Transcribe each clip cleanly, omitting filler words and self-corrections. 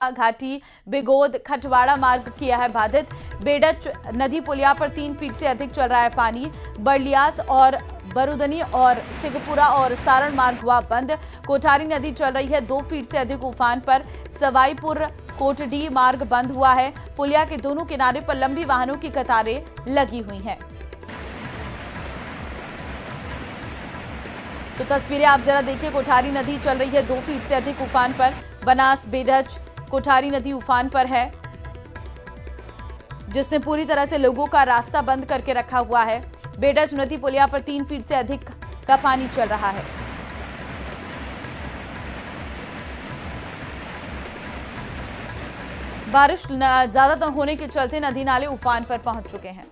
घाटी बिगोद खटवाड़ा मार्ग किया है बाधित। बेडच नदी पुलिया पर 3 फीट से अधिक चल रहा है पानी। बरलियास और बरुदनी और सिगपुरा और सारण मार्ग हुआ बंद। कोठारी नदी चल रही है 2 फीट से अधिक उफान पर। सवाईपुर कोटडी मार्ग बंद हुआ है। पुलिया के दोनों किनारे पर लंबी वाहनों की कतारें लगी हुई हैं। तो तस्वीरें आप जरा देखिए। कोठारी नदी चल रही है 2 फीट से अधिक उफान पर। बनास बेडच कोठारी नदी उफान पर है, जिसने पूरी तरह से लोगों का रास्ता बंद करके रखा हुआ है। बेडच नदी पुलिया पर 3 फीट से अधिक का पानी चल रहा है। बारिश ज्यादा होने के चलते नदी नाले उफान पर पहुंच चुके हैं।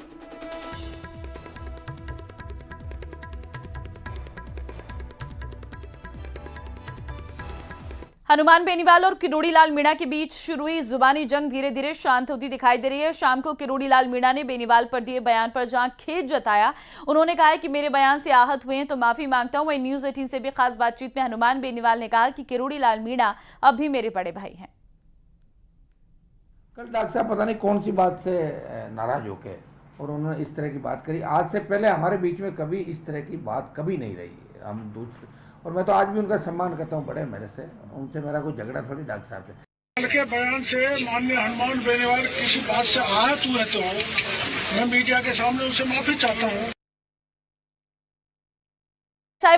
हनुमान बेनीवाल और किरोड़ी लाल मीणा के बीच शुरू हुई जुबानी जंग धीरे धीरे शांत होती दिखाई दे रही है। शाम को किरोड़ी लाल मीणा ने बेनीवाल पर दिए बयान पर जहां खेद जताया, उन्होंने कहा कि मेरे बयान से आहत हुए हैं तो माफी मांगता हूं। वहीं न्यूज 18 से भी खास बातचीत में हनुमान बेनीवाल ने कहा कि किरोड़ी लाल मीणा अब भी मेरे बड़े भाई हैं। कल डॉक्टर साहब पता नहीं कौन सी बात से नाराज होके और उन्होंने इस तरह की बात करी। आज से पहले हमारे बीच में कभी इस तरह की बात कभी नहीं रही। हम दूसरे, और मैं तो आज भी उनका सम्मान करता हूँ, बड़े मेरे से, उनसे मेरा कोई झगड़ा थोड़ी डॉक्टर साहब से। कल के बयान से माननीय हनुमान बेनीवाल किसी बात से आहत हुए तो मैं मीडिया के सामने उनसे माफी चाहता हूँ।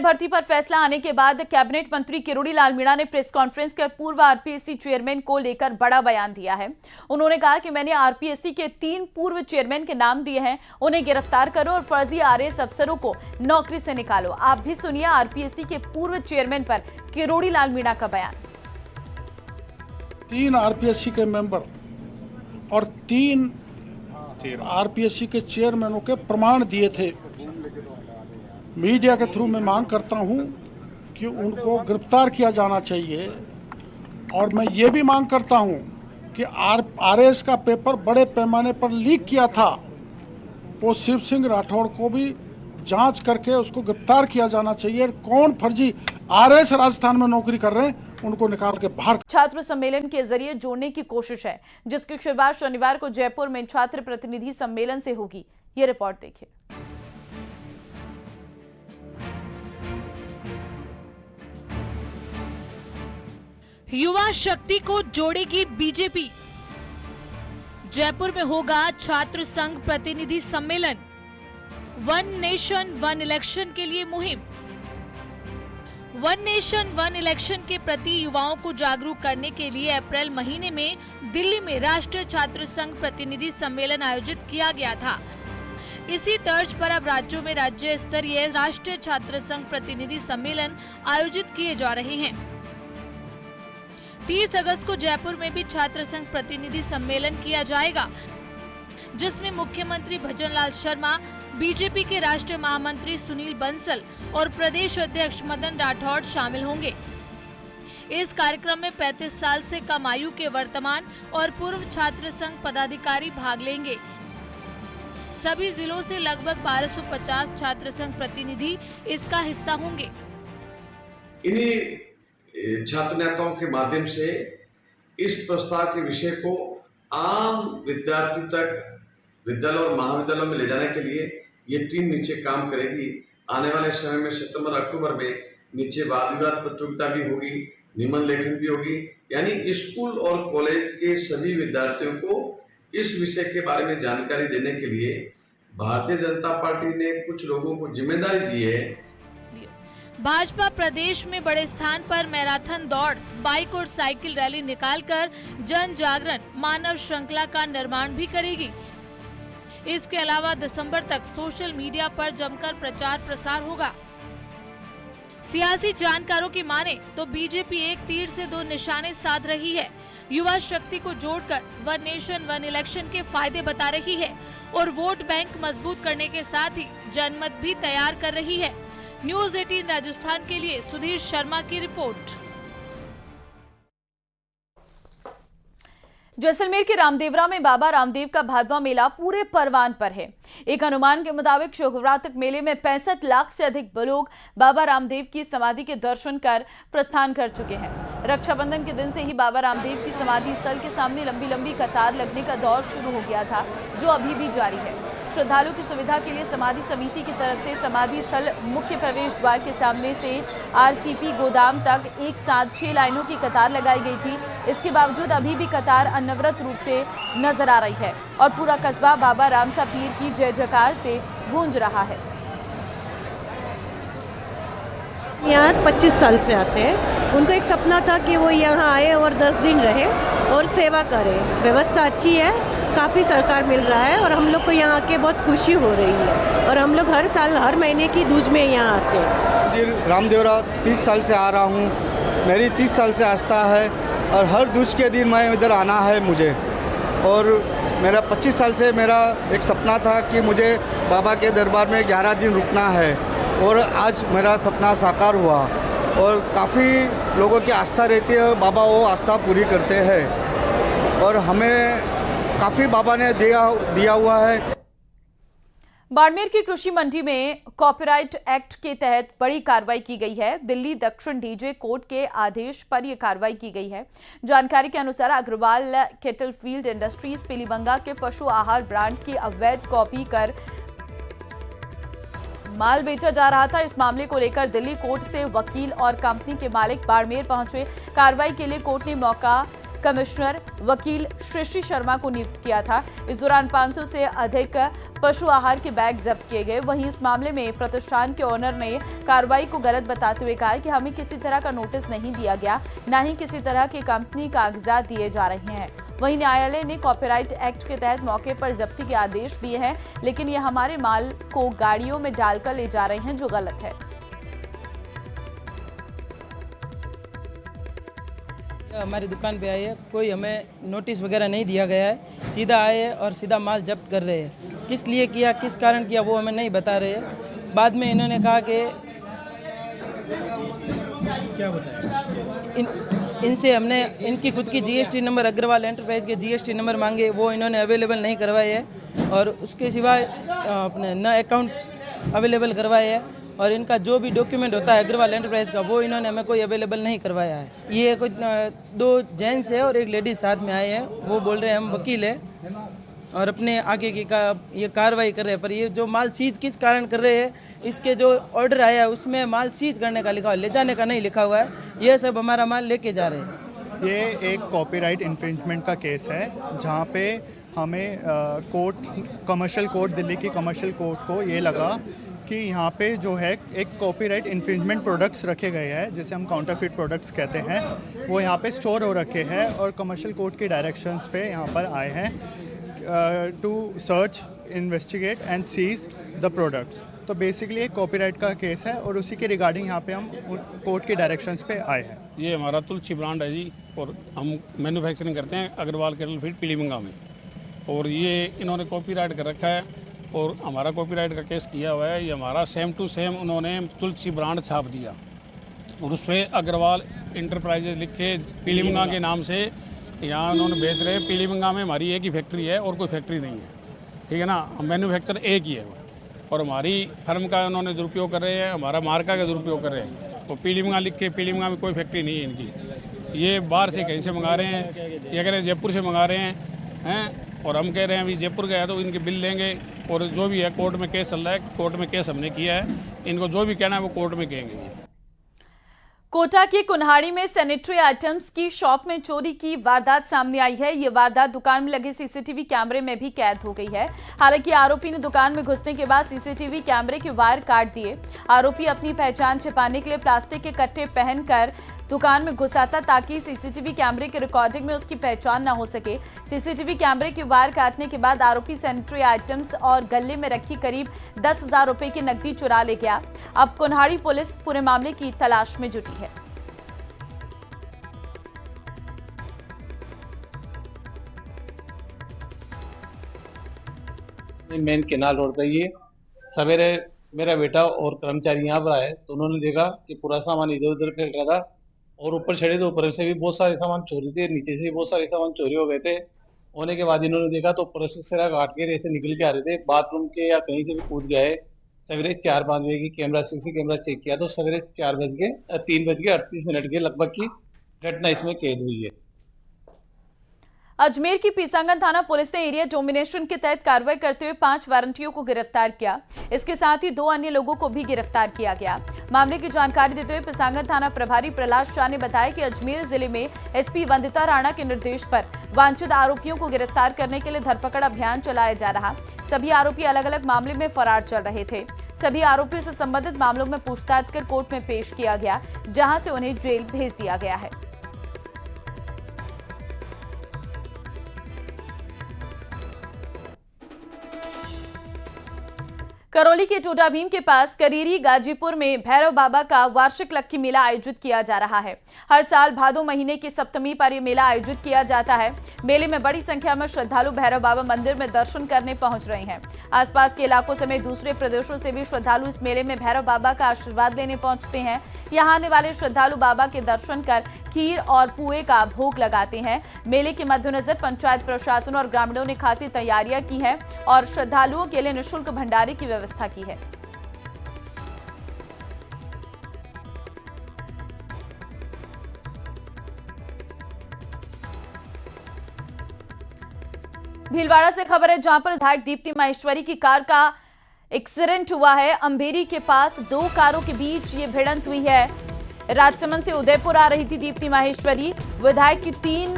भर्ती पर फैसला आने के बाद कैबिनेट मंत्री किरोड़ी लाल मीणा ने प्रेस कॉन्फ्रेंस कर पूर्व आरपीएससी चेयरमैन को लेकर बड़ा बयान दिया है। उन्होंने कहा कि मैंने आरपीएससी के 3 पूर्व चेयरमैन के नाम दिए हैं, उन्हें गिरफ्तार करो और फर्जी आरएएस अफसरों को नौकरी से निकालो। आप भी सुनिए आरपीएससी के पूर्व चेयरमैन पर किरोड़ी लाल मीणा का बयान। 3 आरपीएससी के मेंबर और 3 आरपीएससी के चेयरमैनों के प्रमाण दिए थे। मीडिया के थ्रू मैं मांग करता हूं कि उनको गिरफ्तार किया जाना चाहिए। और मैं ये भी मांग करता हूं कि आरएएस का पेपर बड़े पैमाने पर लीक किया था, वो शिव सिंह राठौड़ को भी जांच करके उसको गिरफ्तार किया जाना चाहिए। कौन फर्जी आरएएस राजस्थान में नौकरी कर रहे हैं उनको निकाल के बाहर। छात्र सम्मेलन के जरिए जोड़ने की कोशिश है, जिसकी शुरुआत शनिवार को जयपुर में छात्र प्रतिनिधि सम्मेलन से होगी। ये रिपोर्ट देखिए। युवा शक्ति को जोड़ेगी बीजेपी। जयपुर में होगा छात्र संघ प्रतिनिधि सम्मेलन। 1 नेशन 1 इलेक्शन के लिए मुहिम। 1 नेशन 1 इलेक्शन के प्रति युवाओं को जागरूक करने के लिए अप्रैल महीने में दिल्ली में राष्ट्रीय छात्र संघ प्रतिनिधि सम्मेलन आयोजित किया गया था। इसी तर्ज पर अब राज्यों में राज्य स्तरीय राष्ट्रीय छात्र संघ प्रतिनिधि सम्मेलन आयोजित किए जा रहे हैं। 30 अगस्त को जयपुर में भी छात्र संघ प्रतिनिधि सम्मेलन किया जाएगा, जिसमें मुख्यमंत्री भजनलाल शर्मा, बीजेपी के राष्ट्रीय महामंत्री सुनील बंसल और प्रदेश अध्यक्ष मदन राठौड़ शामिल होंगे। इस कार्यक्रम में 35 साल से कम आयु के वर्तमान और पूर्व छात्र संघ पदाधिकारी भाग लेंगे। सभी जिलों से लगभग 1250 छात्र संघ प्रतिनिधि इसका हिस्सा होंगे। इन्हीं छात्र नेताओं के माध्यम से इस प्रस्ताव के विषय को आम विद्यार्थी तक विद्यालय और महाविद्यालयों में ले जाने के लिए ये टीम नीचे काम करेगी। आने वाले समय में सितंबर अक्टूबर में नीचे वाद विवाद प्रतियोगिता भी होगी, निबंध लेखन भी होगी। यानी स्कूल और कॉलेज के सभी विद्यार्थियों को इस विषय के बारे में जानकारी देने के लिए भारतीय जनता पार्टी ने कुछ लोगों को जिम्मेदारी दी है। भाजपा प्रदेश में बड़े स्थान पर मैराथन दौड़, बाइक और साइकिल रैली निकालकर जन जागरण मानव श्रृंखला का निर्माण भी करेगी। इसके अलावा दिसंबर तक सोशल मीडिया पर जमकर प्रचार प्रसार होगा। सियासी जानकारों की माने तो बीजेपी एक तीर से 2 निशाने साध रही है। युवा शक्ति को जोड़कर 1 नेशन 1 इलेक्शन के फायदे बता रही है और वोट बैंक मजबूत करने के साथ ही जनमत भी तैयार कर रही है। न्यूज 18 राजस्थान के लिए सुधीर शर्मा की रिपोर्ट। जैसलमेर के रामदेवरा में बाबा रामदेव का भादवा मेला पूरे परवान पर है। एक अनुमान के मुताबिक शुक्रवार मेले में 65 लाख से अधिक लोग बाबा रामदेव की समाधि के दर्शन कर प्रस्थान कर चुके हैं। रक्षाबंधन के दिन से ही बाबा रामदेव की समाधि स्थल के सामने लंबी लंबी कतार लगने का दौर शुरू हो गया था, जो अभी भी जारी है। श्रद्धालुओं की सुविधा के लिए समाधि समिति की तरफ से समाधि स्थल मुख्य प्रवेश द्वार के सामने से आरसीपी गोदाम तक एक साथ 6 लाइनों की कतार लगाई गई थी। इसके बावजूद अभी भी कतार अनवरत रूप से नजर आ रही है और पूरा कस्बा बाबा रामसा पीर की जय जयकार से गूंज रहा है। यहाँ 25 साल से आते हैं। उनको एक सपना था कि वो यहाँ आए और 10 दिन रहे और सेवा करें। व्यवस्था अच्छी है, काफ़ी सरकार मिल रहा है और हम लोग को यहाँ आके बहुत खुशी हो रही है और हम लोग हर साल हर महीने की दूज में यहाँ आते हैं। रामदेवरा 30 साल से आ रहा हूँ। मेरी 30 साल से आस्था है और हर दूज के दिन मैं इधर आना है मुझे। और मेरा 25 साल से मेरा एक सपना था कि मुझे बाबा के दरबार में 11 दिन रुकना है और आज मेरा सपना साकार हुआ। और काफ़ी लोगों की आस्था रहती है, बाबा वो आस्था पूरी करते हैं और हमें काफ़ी बाबा ने दिया हुआ है। बाड़मेर की कृषि मंडी में कॉपीराइट एक्ट के तहत बड़ी कार्रवाई की गई है। दिल्ली दक्षिण डीजे कोर्ट के आदेश पर यह कार्रवाई की गई है। जानकारी के अनुसार Agarwal cattle field industries Pilibanga के पशु आहार ब्रांड की अवैध कॉपी कर माल बेचा जा रहा था। इस मामले को लेकर दिल्ली कोर्ट से वकील और कंपनी के मालिक बाड़मेर पहुंचे। कार्रवाई के लिए कोर्ट ने मौका कमिश्नर वकील सृष्टि शर्मा को नियुक्त किया था। इस दौरान 500 से अधिक पशु आहार के बैग जब्त किए गए। वहीं इस मामले में प्रतिष्ठान के ओनर ने कार्रवाई को गलत बताते हुए कहा कि हमें किसी तरह का नोटिस नहीं दिया गया, न ही किसी तरह के कंपनी कागजात दिए जा रहे हैं। वहीं न्यायालय ने कॉपीराइट एक्ट के तहत मौके पर जब्ती के आदेश दिए हैं, लेकिन ये हमारे माल को गाड़ियों में डालकर ले जा रहे हैं, जो गलत है। हमारी दुकान पे आए हैं, कोई हमें नोटिस वगैरह नहीं दिया गया है। सीधा आए हैं और सीधा माल जब्त कर रहे हैं। किस लिए किया, किस कारण किया, वो हमें नहीं बता रहे हैं। बाद में इन्होंने कहा कि क्या बताया, इनसे हमने इनकी खुद की जीएसटी नंबर, अग्रवाल एंटरप्राइज के जीएसटी नंबर मांगे, वो इन्होंने अवेलेबल नहीं करवाए हैं और उसके सिवाय अपने न अकाउंट अवेलेबल करवाए हैं और इनका जो भी डॉक्यूमेंट होता है अग्रवाल एंटरप्राइज का, वो इन्होंने हमें कोई अवेलेबल नहीं करवाया है। ये कुछ 2 जेंट्स है और एक लेडीज साथ में आए हैं। वो बोल रहे हैं हम वकील हैं और अपने आगे की ये कार्रवाई कर रहे हैं। पर ये जो माल सीज किस कारण कर रहे हैं, इसके जो ऑर्डर आया है उसमें माल सीज करने का लिखा हुआ है, ले जाने का नहीं लिखा हुआ है। ये सब हमारा माल लेके जा रहे हैं। ये एक कॉपीराइट इन्फ्रिंजमेंट का केस है जहाँ पे हमें कमर्शियल कोर्ट, दिल्ली की कमर्शियल कोर्ट को ये लगा कि यहाँ पे जो है एक कॉपीराइट इन्फ्रिंजमेंट प्रोडक्ट्स रखे गए हैं, जैसे हम काउंटरफिट प्रोडक्ट्स कहते हैं, वो यहाँ पे स्टोर हो रखे हैं और कमर्शियल कोर्ट के डायरेक्शंस पे यहाँ पर आए हैं to search, investigate and seize the products. तो बेसिकली एक कॉपीराइट का केस है और उसी के रिगार्डिंग यहाँ पे हम कोर्ट के डायरेक्शंस पे आए हैं। ये हमारा तुलसी ब्रांड है जी और हम मैन्युफैक्चरिंग करते हैं अग्रवाल केटल फील्ड पीलीबंगा में। और ये इन्होंने कॉपीराइट कर रखा है और हमारा कॉपीराइट का केस किया हुआ है। ये हमारा सेम टू सेम उन्होंने तुलसी ब्रांड छाप दिया और उस पर अग्रवाल इंटरप्राइजेज लिखे पीलीबंगा के नाम से यहाँ उन्होंने बेच रहे हैं। पीलीबंगा में हमारी एक ही फैक्ट्री है और कोई फैक्ट्री नहीं है, ठीक है ना। मैन्युफैक्चर एक ही है और हमारी फर्म का उन्होंने दुरुपयोग कर रहे हैं, हमारा मार्का का दुरुपयोग कर रहे हैं। तो पीलीबंगा लिख के, पीलीबंगा में कोई फैक्ट्री नहीं है इनकी। ये बाहर से कहीं से मंगा रहे हैं, ये कह रहे हैं जयपुर से मंगा रहे हैं और हम कह रहे हैं अभी जयपुर गया तो इनके बिल लेंगे और जो भी है कोर्ट में केस चल रहा है, कोर्ट में केस हमने किया है। इनको जो भी कहना है वो कोर्ट में कहेंगे। कोटा के कुन्हाड़ी में सैनिटरी आइटम्स की शॉप में चोरी की वारदात सामने आई है। ये वारदात दुकान में लगे सीसीटीवी कैमरे में भी कैद हो गई है। हालांकि आरोपी ने दुकान में घुसने के बाद सीसीटीवी कैमरे के वायर काट दिए। आरोपी अपनी पहचान छिपाने के लिए प्लास्टिक के कट्टे पहनकर दुकान में घुसा था ताकि सीसीटीवी कैमरे की रिकॉर्डिंग में उसकी पहचान न हो सके। सीसीटीवी कैमरे के वायर काटने के बाद आरोपी सैनिटरी आइटम्स और गले में रखी करीब 10,000 रुपए की नकदी चुरा ले गया। अब कुन्हाड़ी पुलिस पूरे मामले की तलाश में जुटी है। मेन केनाल रोड पे ये सवेरे मेरा बेटा और कर्मचारी यहाँ पर आए तो उन्होंने देखा कि पूरा सामान इधर उधर फेंक रहा था और ऊपर चढ़े तो ऊपर से भी बहुत सारे सामान चोरी थे, नीचे से भी बहुत सारे सामान चोरी हो गए थे। होने के बाद इन्होंने देखा तो ऊपर से सिरा काट के ऐसे निकल के आ रहे थे, बाथरूम के या कहीं से भी कूद गए। सवेरे 4-5 बजे की सीसी कैमरा चेक किया तो सवेरे 3:38 के लगभग की घटना इसमें कैद हुई है। अजमेर की पीसांगन थाना पुलिस ने एरिया डोमिनेशन के तहत कार्रवाई करते हुए 5 वारंटियों को गिरफ्तार किया। इसके साथ ही 2 अन्य लोगों को भी गिरफ्तार किया गया। मामले की जानकारी देते हुए पीसांगन थाना प्रभारी प्रहलाद शाह ने बताया कि अजमेर जिले में एसपी वंदिता राणा के निर्देश पर वांछित आरोपियों को गिरफ्तार करने के लिए धरपकड़ अभियान चलाया जा रहा। सभी आरोपी अलग अलग मामले में फरार चल रहे थे। सभी आरोपियों से संबंधित मामलों में पूछताछ कर कोर्ट में पेश किया गया, जहां से उन्हें जेल भेज दिया गया है। करौली के टोटाभीम के पास करीरी गाजीपुर में भैरव बाबा का वार्षिक लक्की मेला आयोजित किया जा रहा है। हर साल भादो महीने की सप्तमी पर यह मेला आयोजित किया जाता है। मेले में बड़ी संख्या में श्रद्धालु भैरव बाबा मंदिर में दर्शन करने पहुंच रहे हैं। आसपास के इलाकों समेत दूसरे प्रदेशों से भी श्रद्धालु इस मेले में भैरव बाबा का आशीर्वाद लेने पहुंचते हैं। यहाँ आने वाले श्रद्धालु बाबा के दर्शन कर खीर और पुए का भोग लगाते हैं। मेले के मद्देनजर पंचायत प्रशासन और ग्रामीणों ने खासी तैयारियां की हैं और श्रद्धालुओं के लिए निःशुल्क भंडारे की व्यवस्था की है। भीलवाड़ा से खबर है, जहां पर विधायक दीप्ति माहेश्वरी की कार का एक्सीडेंट हुआ है। अंबेरी के पास 2 कारों के बीच ये भिड़ंत हुई है। राजसमंद से उदयपुर आ रही थी दीप्ति माहेश्वरी। विधायक की 3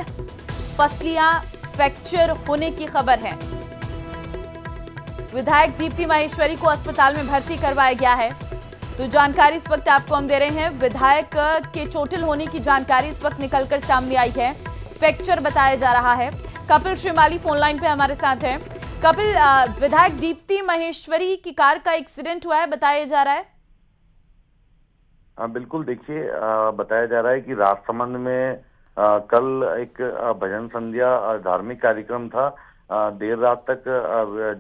पसलियां फ्रैक्चर होने की खबर है। विधायक दीप्ति माहेश्वरी को अस्पताल में भर्ती करवाया गया है। तो जानकारी इस वक्त आपको हम दे रहे हैं। विधायक के चोटिल होने की जानकारी इस वक्त निकलकर सामने आई है। फ्रैक्चर बताया जा रहा है। कपिल श्रीमाली फोन लाइन पे हमारे साथ हैं। कपिल, विधायक दीप्ति माहेश्वरी की कार का एक्सीडेंट हुआ है बताया जा रहा है। बिल्कुल, देखिए बताया जा रहा है कि राजसमंद में कल एक भजन संध्या धार्मिक कार्यक्रम था। देर रात तक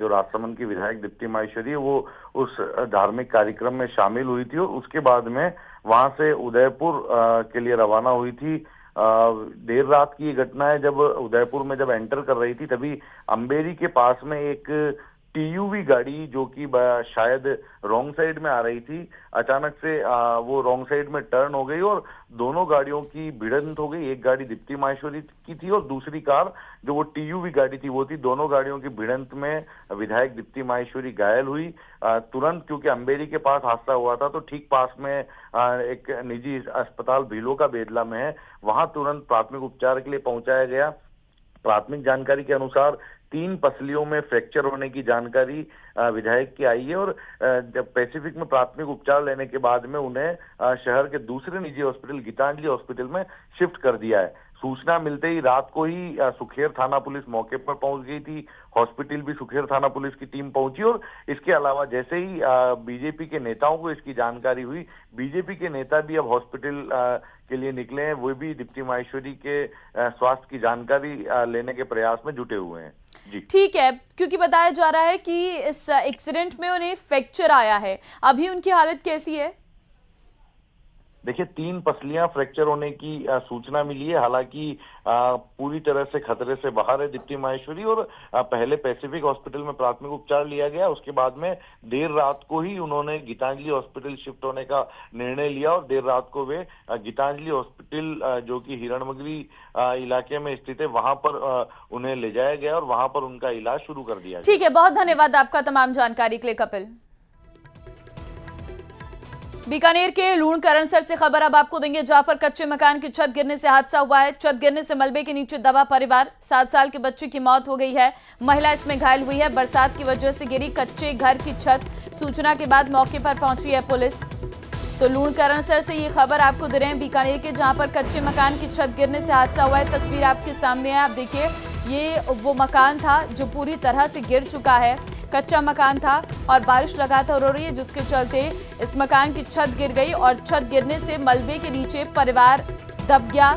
जो राजसमंद की विधायक दीप्ति माहेश्वरी है वो उस धार्मिक कार्यक्रम में शामिल हुई थी और उसके बाद में वहां से उदयपुर के लिए रवाना हुई थी। देर रात की ये घटना है, जब उदयपुर में जब एंटर कर रही थी तभी अंबेरी के पास में एक टीयूवी गाड़ी जो कि शायद रॉन्ग साइड में आ रही थी, अचानक से वो रॉन्ग साइड में टर्न हो गई और दोनों गाड़ियों की भिड़ंत हो गई। एक गाड़ी दीप्ति माहेश्वरी की थी और दूसरी कार जो वो टीयूवी गाड़ी थी वो थी। दोनों गाड़ियों की भिड़ंत में विधायक दीप्ति माहेश्वरी घायल हुई। तुरंत, क्योंकि अंबेरी के पास हादसा हुआ था तो ठीक पास में एक निजी अस्पताल भीलों का बेदला में है, वहां तुरंत प्राथमिक उपचार के लिए पहुंचाया गया। प्राथमिक जानकारी के अनुसार 3 पसलियों में फ्रैक्चर होने की जानकारी विधायक की आई है और जब पैसिफिक में प्राथमिक उपचार लेने के बाद में उन्हें शहर के दूसरे निजी हॉस्पिटल गीतांजलि हॉस्पिटल में शिफ्ट कर दिया है। सूचना मिलते ही रात को ही सुखेर थाना पुलिस मौके पर पहुंच गई थी। हॉस्पिटल भी सुखेर थाना पुलिस की टीम पहुंची और इसके अलावा जैसे ही बीजेपी के नेताओं को इसकी जानकारी हुई, बीजेपी के नेता भी अब हॉस्पिटल के लिए निकले हैं। वो भी दीप्ति माहेश्वरी के स्वास्थ्य की जानकारी लेने के प्रयास में जुटे हुए हैं। ठीक है, क्योंकि बताया जा रहा है कि इस एक्सीडेंट में उन्हें फ्रैक्चर आया है, अभी उनकी हालत कैसी है? देखिए, 3 पसलियां फ्रैक्चर होने की सूचना मिली है। हालांकि पूरी तरह से खतरे से बाहर है दीप्ति माहेश्वरी और पहले पैसिफिक हॉस्पिटल में प्राथमिक उपचार लिया गया। उसके बाद में देर रात को ही उन्होंने गीतांजलि हॉस्पिटल शिफ्ट होने का निर्णय लिया और देर रात को वे गीतांजलि हॉस्पिटल जो कि हिरणमगरी इलाके में स्थित है वहां पर उन्हें ले जाया गया और वहां पर उनका इलाज शुरू कर दिया। ठीक है, बहुत धन्यवाद आपका तमाम जानकारी के लिए कपिल। बीकानेर के लूणकरणसर से खबर अब आपको देंगे, जहां पर कच्चे मकान की छत गिरने से हादसा हुआ है। छत गिरने से मलबे के नीचे दबा परिवार। 7 साल के बच्चे की मौत हो गई है, महिला इसमें घायल हुई है। बरसात की वजह से गिरी कच्चे घर की छत। सूचना के बाद मौके पर पहुंची है पुलिस। तो लूणकरणसर से ये खबर आपको दे रहे हैं बीकानेर के, जहां पर कच्चे मकान की छत गिरने से हादसा हुआ है। तस्वीर आपके सामने है, आप देखिए ये वो मकान था जो पूरी तरह से गिर चुका है। कच्चा मकान था और बारिश लगातार हो रही है, जिसके चलते इस मकान की छत गिर गई और छत गिरने से मलबे के नीचे परिवार दब गया।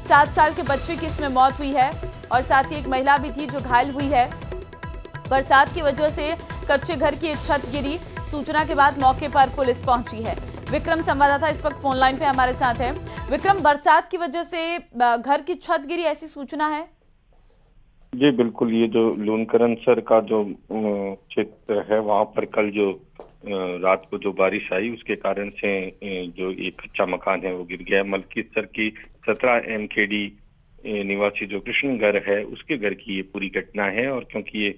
7 साल के बच्चे की इसमें मौत हुई है और साथ ही एक महिला भी थी जो घायल हुई है। बरसात की वजह से कच्चे घर की छत गिरी। सूचना के बाद मौके पर पुलिस पहुंची है। विक्रम संवाददाता इस वक्त फोन लाइन पे हमारे साथ है। विक्रम, बरसात की वजह से घर की छत गिरी ऐसी सूचना है? जी बिल्कुल, ये जो लूनकरनसर का जो क्षेत्र है वहाँ पर कल जो रात को जो बारिश आई उसके कारण से जो एक कच्चा मकान है वो गिर गया है। मलकीसर की 17 MKD निवासी जो कृष्णगढ़ है उसके घर की ये पूरी घटना है। और क्योंकि ये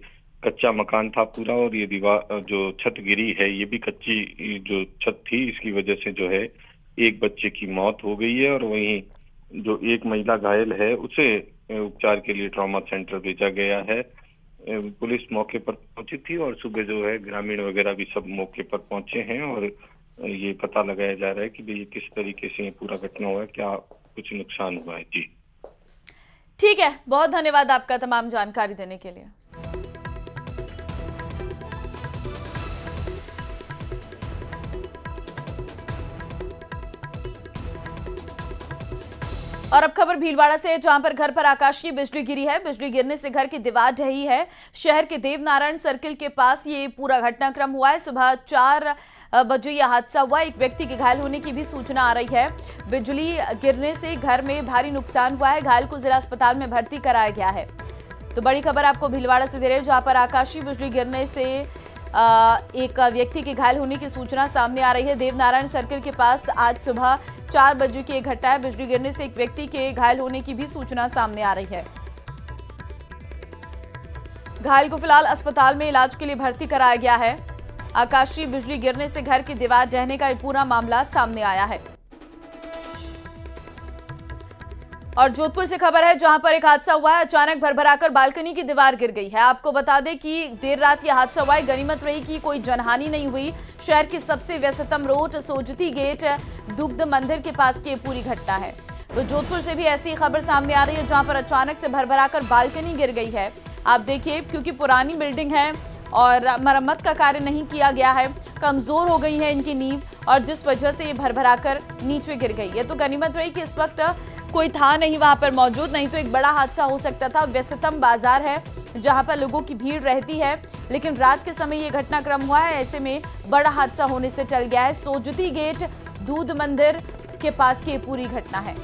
कच्चा मकान था पूरा और ये दीवार जो छत गिरी है ये भी कच्ची जो छत थी, इसकी वजह से जो है एक बच्चे की मौत हो गई है और वहीं जो एक महिला घायल है उसे उपचार के लिए ट्रॉमा सेंटर भेजा गया है। पुलिस मौके पर पहुंची थी और सुबह जो है ग्रामीण वगैरह भी सब मौके पर पहुंचे हैं और ये पता लगाया जा रहा है कि भाई किस तरीके से पूरा घटना हुआ है, क्या कुछ नुकसान हुआ है। जी ठीक है, बहुत धन्यवाद आपका तमाम जानकारी देने के लिए। और अब खबर भीलवाड़ा से, जहां पर घर पर आकाशीय बिजली गिरी है। बिजली गिरने से घर की दीवार ढही है। शहर के देवनारायण सर्किल के पास ये पूरा घटनाक्रम हुआ है। सुबह 4 बजे यह हादसा हुआ। एक व्यक्ति के घायल होने की भी सूचना आ रही है। बिजली गिरने से घर में भारी नुकसान हुआ है। घायल को जिला अस्पताल में भर्ती कराया गया है। तो बड़ी खबर आपको भीलवाड़ा से दे रहे हैं, जहां पर आकाशीय बिजली गिरने से एक व्यक्ति के घायल होने की सूचना सामने आ रही है। देवनारायण सर्किल के पास आज सुबह 4 बजे की एक घटना है। बिजली गिरने से एक व्यक्ति के घायल होने की भी सूचना सामने आ रही है। घायल को फिलहाल अस्पताल में इलाज के लिए भर्ती कराया गया है। आकाशीय बिजली गिरने से घर की दीवार ढहने का ये पूरा मामला सामने आया है। और जोधपुर से खबर है, जहां पर एक हादसा हुआ है। अचानक भरभराकर बालकनी की दीवार गिर गई है। आपको बता दें कि देर रात यह हादसा हुआ है। गनीमत रही कि कोई जनहानि नहीं हुई। शहर की सबसे व्यस्ततम रोड सोजती गेट दुग्ध मंदिर के पास की पूरी घटना है। तो जोधपुर से भी ऐसी खबर सामने आ रही है, जहां पर अचानक से भरभराकर बालकनी गिर गई है। आप देखिए, क्योंकि पुरानी बिल्डिंग है और मरम्मत का कार्य नहीं किया गया है, कमजोर हो गई है इनकी नींव और जिस वजह से ये भरभराकर नीचे गिर गई है। तो गनीमत रही कि इस वक्त कोई था नहीं वहां पर मौजूद, नहीं तो एक बड़ा हादसा हो सकता था। व्यस्ततम बाजार है जहां पर लोगों की भीड़ रहती है, लेकिन रात के समय ये घटनाक्रम हुआ है। ऐसे में बड़ा हादसा होने से टल गया है। सोजती गेट दूध मंदिर के पास की पूरी घटना है।